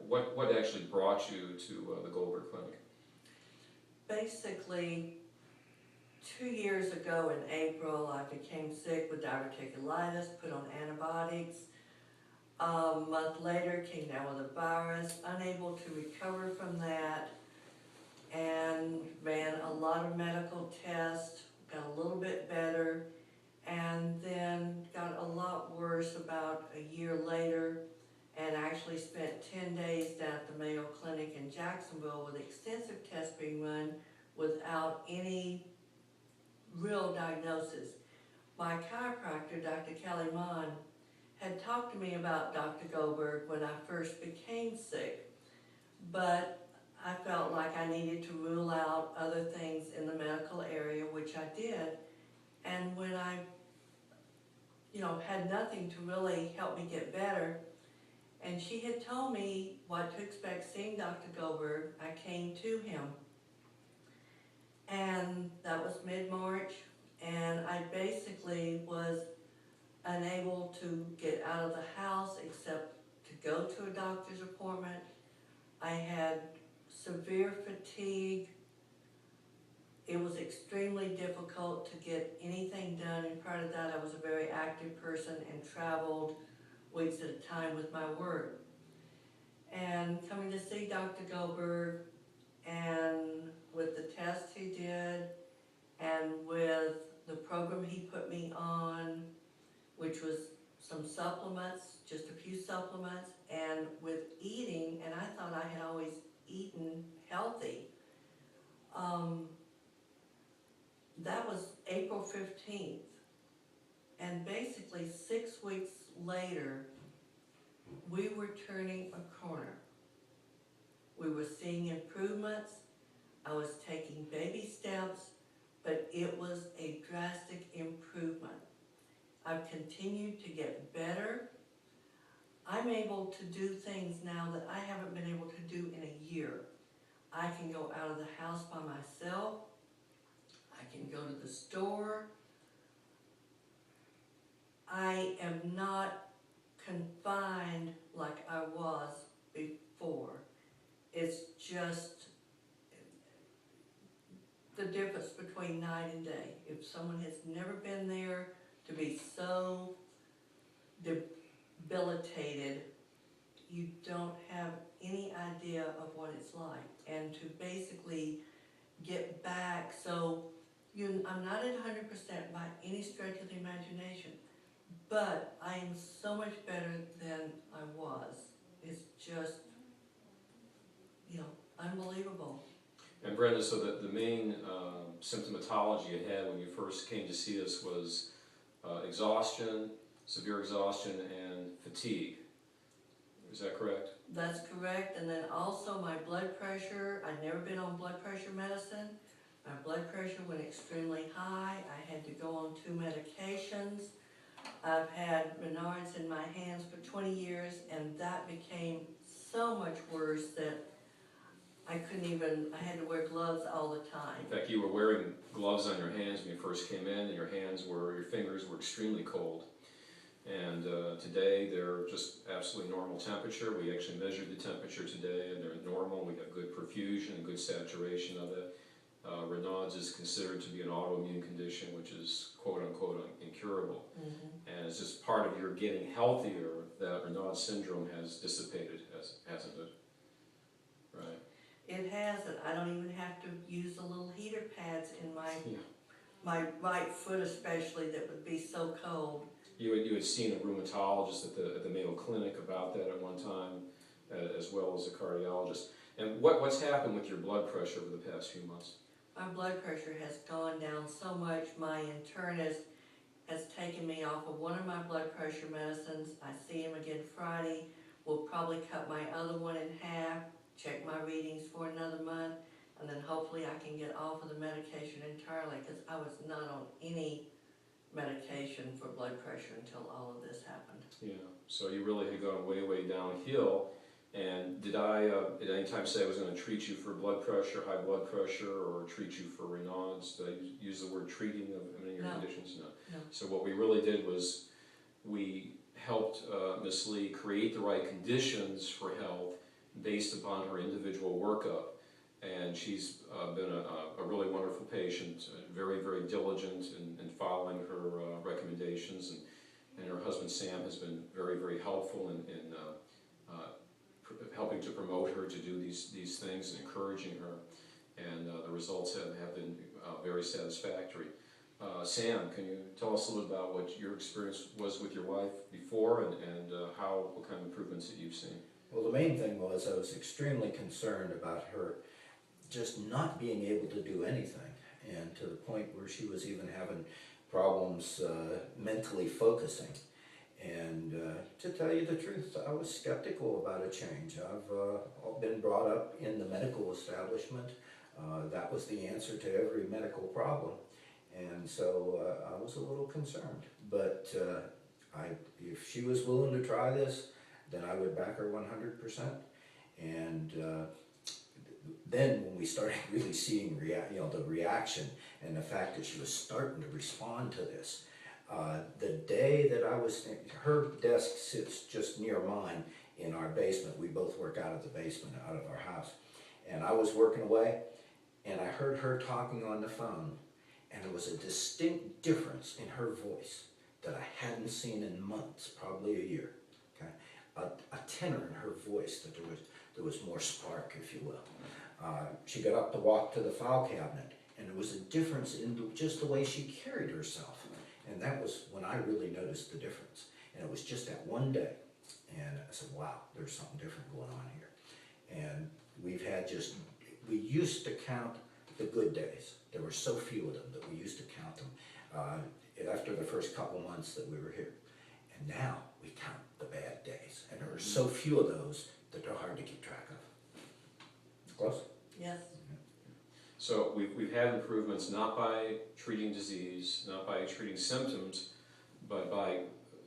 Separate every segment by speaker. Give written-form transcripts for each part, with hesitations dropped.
Speaker 1: what actually brought you to the Goldberg Clinic?
Speaker 2: Basically, 2 years ago in April, I became sick with diverticulitis, put on antibiotics. A month later, came down with a virus, unable to recover from that, and ran a lot of medical tests, got a little bit better, and then got a lot worse about a year later, and actually spent 10 days down at the Mayo Clinic in Jacksonville with extensive tests being run without any real diagnosis. My chiropractor, Dr. Kelly Mon, had talked to me about Dr. Goldberg when I first became sick, but I felt like I needed to rule out other things in the medical area, which I did. And when I, had nothing to really help me get better, and she had told me what to expect seeing Dr. Goldberg, I came to him. And that was mid-March, and I basically was unable to get out of the house except to go to a doctor's appointment. I had severe fatigue. It was extremely difficult to get anything done, and prior to that I was a very active person and traveled weeks at a time with my work. And coming to see Dr. Goldberg, and with the tests he did, and with the program he put me on, which was some supplements, just a few supplements, and with eating, and I thought I had always eaten healthy. That was April 15th, and basically 6 weeks later, we were turning a corner. We were seeing improvements. I was taking baby steps, but it was a drastic improvement. I've continued to get better. I'm able to do things now that I haven't been able to do in a year. I can go out of the house by myself. I can go to the store. I am not confined like I was before. It's just the difference between night and day. If someone has never been there, to be so debilitated, you don't have any idea of what it's like. And to basically get back, so I'm not at 100% by any stretch of the imagination, but I am so much better than I was. It's just, unbelievable.
Speaker 1: And Brenda, so that the main symptomatology you had when you first came to see us was exhaustion, severe exhaustion, and fatigue. Is that correct?
Speaker 2: That's correct. And then also my blood pressure. I'd never been on blood pressure medicine. My blood pressure went extremely high. I had to go on 2 medications. I've had Raynaud's in my hands for 20 years, and that became so much worse that I had to wear gloves all the time.
Speaker 1: In fact, you were wearing gloves on your hands when you first came in, and your fingers were extremely cold. And today they're just absolutely normal temperature. We actually measured the temperature today, and they're normal. We have good perfusion and good saturation of it. Raynaud's is considered to be an autoimmune condition, which is quote-unquote incurable. Mm-hmm. And it's just part of your getting healthier that Raynaud's syndrome has dissipated, hasn't it? Right.
Speaker 2: It has, and I don't even have to use the little heater pads in my right foot especially that would be so cold.
Speaker 1: You had seen a rheumatologist at the Mayo Clinic about that at one time, as well as a cardiologist. And what's happened with your blood pressure over the past few months?
Speaker 2: My blood pressure has gone down so much. My internist has taken me off of one of my blood pressure medicines. I see him again Friday. We'll probably cut my other one in half, check my readings for another month, and then hopefully I can get off of the medication entirely, because I was not on any medication for blood pressure until all of this happened.
Speaker 1: Yeah, so you really had gone way, way downhill. And did I at any time say I was going to treat you for blood pressure, high blood pressure, or treat you for Raynaud's? Did I use the word treating of any of your conditions? No. So what we really did was we helped Miss Lee create the right conditions for health, based upon her individual workup. And she's been a really wonderful patient, very, very diligent in following her recommendations. And her husband Sam has been very, very helpful in helping to promote her to do these things and encouraging her. And the results have been very satisfactory. Sam, can you tell us a little about what your experience was with your wife before and what kind of improvements that you've seen?
Speaker 3: Well, the main thing was I was extremely concerned about her just not being able to do anything, and to the point where she was even having problems mentally focusing. And to tell you the truth, I was skeptical about a change. I've been brought up in the medical establishment. That was the answer to every medical problem. And so I was a little concerned. But if she was willing to try this, then I would back her 100%. And then when we started really seeing the reaction and the fact that she was starting to respond to this, the day that her desk sits just near mine in our basement. We both work out of the basement, out of our house. And I was working away, and I heard her talking on the phone, and there was a distinct difference in her voice that I hadn't seen in months, probably a year. Okay, a tenor in her voice that there was more spark, if you will. She got up to walk to the file cabinet, and there was a difference in just the way she carried herself. And that was when I really noticed the difference. And it was just that one day. And I said, wow, there's something different going on here. And we used to count the good days. There were so few of them that we used to count them after the first couple months that we were here. And now we count the bad days. And there are so few of those that they're hard to keep track of. Close?
Speaker 2: Yes.
Speaker 1: So we've had improvements not by treating disease, not by treating symptoms, but by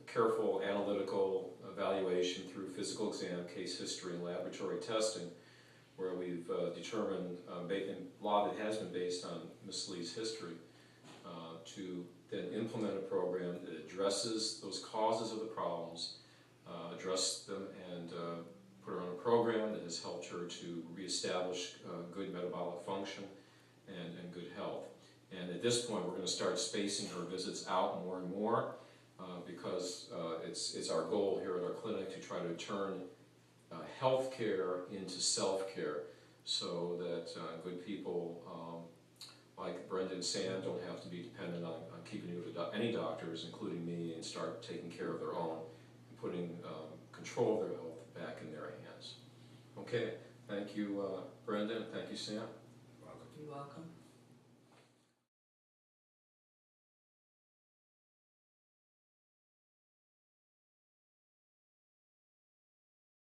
Speaker 1: careful analytical evaluation through physical exam, case history, and laboratory testing, where we've determined, a lot of it has been based on Ms. Lee's history, to then implement a program that addresses those causes of the problems, address them, and put her on a program that has helped her to reestablish good metabolic function and good health. And at this point, we're going to start spacing her visits out more and more because it's our goal here at our clinic to try to turn health care into self-care so that good people like Brenda and Sam don't have to be dependent on keeping you with any doctors, including me, and start taking care of their own and putting control of their health back in their hands. Okay, thank you, Brenda, and thank you, Sam.
Speaker 2: You're welcome.